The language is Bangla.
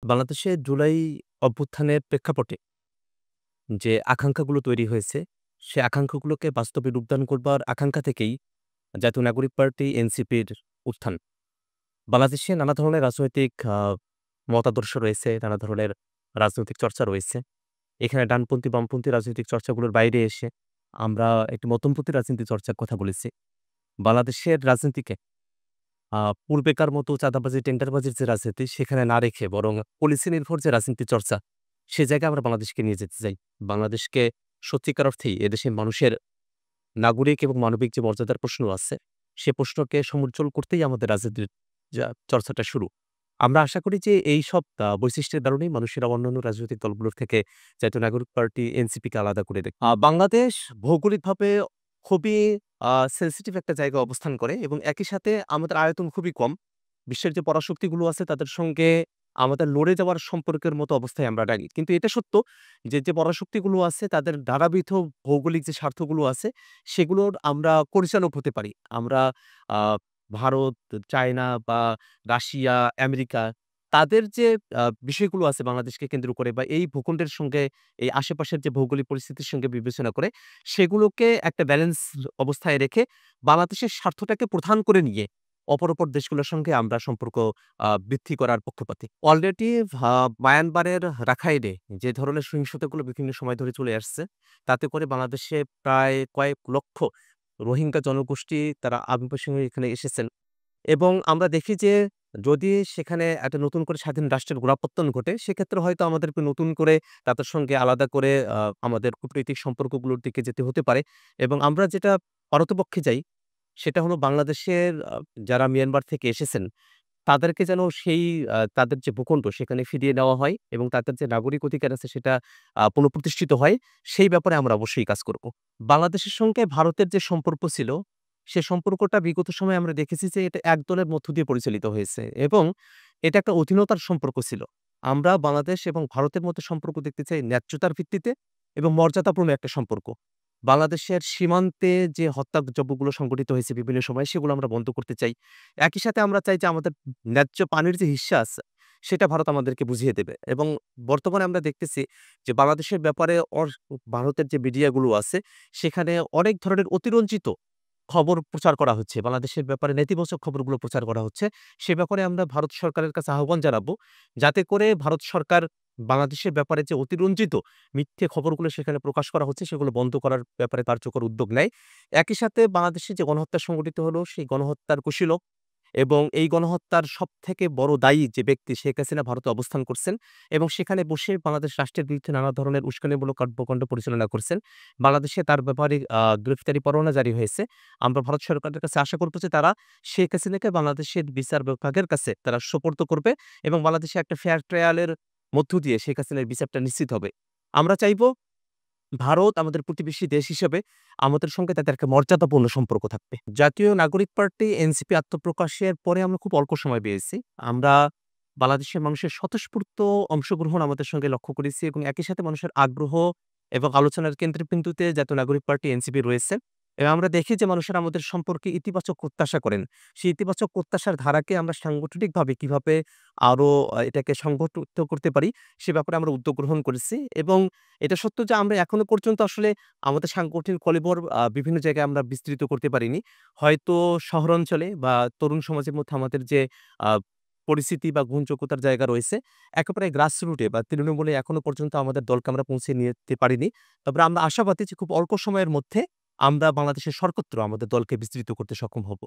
বাংলাদেশে জুলাই অভ্যুত্থানের প্রেক্ষাপটে যে আকাঙ্খাগুলো তৈরি হয়েছে, সে আকাঙ্খাগুলোকে বাস্তবে রূপদান করবার আকাঙ্খা থেকেই জাতীয় নাগরিক পার্টি এনসিপির উত্থান। বাংলাদেশে নানা ধরনের রাজনৈতিক মতাদর্শ রয়েছে, নানা ধরনের রাজনৈতিক চর্চা রয়েছে। এখানে ডানপন্থী, বামপন্থী রাজনৈতিক চর্চাগুলোর বাইরে এসে আমরা একটি মধ্যমপন্থী রাজনীতি চর্চার কথা বলেছি। বাংলাদেশের রাজনীতিকে আ পূর্বেকার মতো চাঁদাবাজি, টেন্ডারবাজির যে রাজনীতি সেখানে না রেখে বরং পলিসি নির্ভর যে রাজনীতি চর্চা, সে জায়গায় আমরা বাংলাদেশকে নিয়ে যেতে চাই। বাংলাদেশকে সত্যিকার অর্থেই এদেশের মানুষের নাগরিক এবং মানবিক যে মর্যাদার প্রশ্ন আছে, সে প্রশ্নকে সমুজ্জ্বল করতেই আমাদের রাজনীতির চর্চাটা শুরু। আমরা আশা করি যে এইসব বৈশিষ্ট্যের কারণেই মানুষেরা অন্যান্য রাজনৈতিক দলগুলোর থেকে জাতীয় নাগরিক পার্টি এনসিপিকে আলাদা করে দেয়। বাংলাদেশ ভৌগোলিকভাবে খুবই সেনসিটিভ একটা জায়গায় অবস্থান করে এবং একই সাথে আমাদের আয়তন খুবই কম। বিশ্বের যে পরাশক্তিগুলো আছে তাদের সঙ্গে আমাদের লড়ে যাওয়ার সম্পর্কের মতো অবস্থায় আমরা দাঁড়িয়ে। কিন্তু এটা সত্য যে পরাশক্তিগুলো আছে তাদের নানাবিধ ভৌগোলিক যে স্বার্থগুলো আছে সেগুলোর আমরা পরিচালক হতে পারি। আমরা আ ভারত, চায়না বা রাশিয়া, আমেরিকা তাদের যে বিষয়গুলো আছে বাংলাদেশকে কেন্দ্র করে বা এই ভূখণ্ডের সঙ্গে এই আশেপাশের যে ভৌগোলিক পরিস্থিতির সঙ্গে বিবেচনা করে সেগুলোকে একটা ব্যালেন্স অবস্থায় রেখে বাংলাদেশের স্বার্থটাকে প্রধান করে নিয়ে অপর দেশগুলোর সঙ্গে আমরা সম্পর্ক বৃদ্ধি করার পক্ষপাতী। অলরেডি মায়ানমারের রাখাইনে যে ধরনের সহিংসতাগুলো বিভিন্ন সময় ধরে চলে আসছে, তাতে করে বাংলাদেশে প্রায় কয়েক লক্ষ রোহিঙ্গা জনগোষ্ঠী তারা আভিবাসী হয়ে এখানে এসেছেন এবং আমরা দেখি যে যদি সেখানে একটা নতুন করে স্বাধীন রাষ্ট্রের গোড়াপত্তন ঘটে, সেক্ষেত্রে হয়তো আমাদেরকে নতুন করে তাদের সঙ্গে আলাদা করে আমাদের কূটনৈতিক সম্পর্কগুলোর দিকে যেতে হতে পারে এবং আমরা যেটা পারতপক্ষে যাই সেটা হলো বাংলাদেশের যারা মিয়ানমার থেকে এসেছেন, তাদেরকে যেন সেই তাদের যে ভূখণ্ড সেখানে ফিরিয়ে নেওয়া হয় এবং তাদের যে নাগরিক অধিকার আছে সেটা পুনঃপ্রতিষ্ঠিত হয়, সেই ব্যাপারে আমরা অবশ্যই কাজ করব। বাংলাদেশের সঙ্গে ভারতের যে সম্পর্ক ছিল, সে সম্পর্কটা বিগত সময়ে আমরা দেখেছি যে এটা এক দলের মধ্য দিয়ে পরিচালিত হয়েছে এবং এটা একটা অধীনতার সম্পর্ক ছিল। আমরা বাংলাদেশ এবং ভারতের মধ্যে সম্পর্ক দেখতে চাই ন্যায্যতার ভিত্তিতে এবং মর্যাদাপূর্ণ একটা সম্পর্ক। বাংলাদেশের সীমান্তে যে হত্যাযজ্ঞগুলো সংঘটিত হয়েছে বিভিন্ন সময়ে সেগুলো আমরা বন্ধ করতে চাই। একই সাথে আমরা চাই যে আমাদের ন্যায্য পানির যে হিস্যা আছে, সেটা ভারত আমাদেরকে বুঝিয়ে দেবে এবং বর্তমানে আমরা দেখতেছি যে বাংলাদেশের ব্যাপারে ভারতের যে মিডিয়াগুলো আছে, সেখানে অনেক ধরনের অতিরঞ্জিত খবর প্রচার করা হচ্ছে। বাংলাদেশের ব্যাপারে নেতিবাচক খবরগুলো প্রচার করা হচ্ছে। সে ব্যাপারে আমরা ভারত সরকারের কাছে আহ্বান জানাবো, যাতে করে ভারত সরকার বাংলাদেশের ব্যাপারে যে অতিরঞ্জিত মিথ্যে খবরগুলো সেখানে প্রকাশ করা হচ্ছে, সেগুলো বন্ধ করার ব্যাপারে কার্যকর উদ্যোগ নেয়। একই সাথে বাংলাদেশে যে গণহত্যা সংঘটিত হলো, সেই গণহত্যার কুশীলব এবং এই গণহত্যার সবথেকে বড় দায়ী যে ব্যক্তি শেখ হাসিনা ভারতে অবস্থান করছেন এবং সেখানে বসে বাংলাদেশ রাষ্ট্রের বিরুদ্ধে নানা ধরনের উস্কানিমূলক কর্মকাণ্ড পরিচালনা করছেন। বাংলাদেশে তার ব্যাপারে গ্রেফতারি পরোয়ানা জারি হয়েছে। আমরা ভারত সরকারের কাছে আশা করব যে তারা শেখ হাসিনাকে বাংলাদেশের বিচার বিভাগের কাছে তারা সোপর্দ করবে এবং বাংলাদেশে একটা ফেয়ার ট্রায়াল এর মধ্য দিয়ে শেখ হাসিনার বিচারটা নিশ্চিত হবে। আমরা চাইব ভারত আমাদের প্রতিবেশী দেশ হিসেবে আমাদের সঙ্গে তাদের একটা মর্যাদাপূর্ণ সম্পর্ক থাকবে। জাতীয় নাগরিক পার্টি এনসিপি আত্মপ্রকাশের পরে আমরা খুব অল্প সময় পেয়েছি। আমরা বাংলাদেশের মানুষের স্বতঃস্ফূর্ত অংশগ্রহণ আমাদের সঙ্গে লক্ষ্য করেছি এবং একই সাথে মানুষের আগ্রহ এবং আলোচনার কেন্দ্রবিন্দুতে জাতীয় নাগরিক পার্টি এনসিপি রয়েছে। এবং আমরা দেখি যে মানুষেরা আমাদের সম্পর্কে ইতিবাচক প্রত্যাশা করেন। সেই ইতিবাচক প্রত্যাশার ধারাকে আমরা সাংগঠনিকভাবে কিভাবে আরো এটাকে সংগঠিত করতে পারি, সে ব্যাপারে আমরা উদ্যোগ গ্রহণ করেছি এবং এটা সত্য যে আমরা এখনো পর্যন্ত আসলে আমাদের সাংগঠনিক কলেবর বিভিন্ন জায়গায় আমরা বিস্তৃত করতে পারিনি। হয়তো শহরাঞ্চলে বা তরুণ সমাজের মধ্যে আমাদের যে আ পরিস্থিতি বা গ্রহণযোগ্যতার জায়গা রয়েছে, একেবারে গ্রাসরুট এ বা তৃণমূলে এখনো পর্যন্ত আমাদের দলকে আমরা পৌঁছে নিতে পারিনি। তবে আমরা আশাবাদী যে খুব অল্প সময়ের মধ্যে আমরা বাংলাদেশের সর্বত্র আমাদের দলকে বিস্তৃত করতে সক্ষম হব।